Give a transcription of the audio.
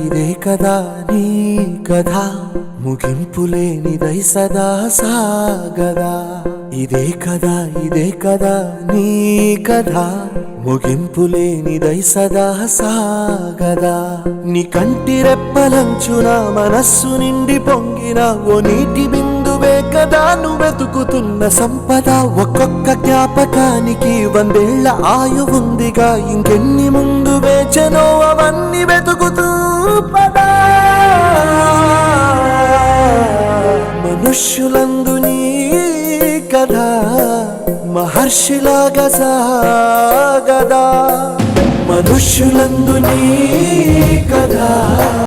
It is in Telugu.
ఇదే కదా నీ కథ ముగింపులేనిదై సదా సాగదా. ఇదే కదా నీ కథ ముగింపులేనిదై సదా సాగదా. నీ కంటి రెప్పలంచున మనస్సు నిండి పొంగిన ఓ నీటి బిందువే కదా నువ్వెతుకుతున్న సంపద. ఒక్కొక్క జ్ఞాపకానికి 100 ఏళ్ల ఆయువుందిగా, ఇంకెన్ని ముందు వేచనో అవన్నీ వెతుకుతూ పదా. మనుష్యులందు నీ కథ మహర్షిలాగా సాగదా. మనుష్యులందు నీ కథ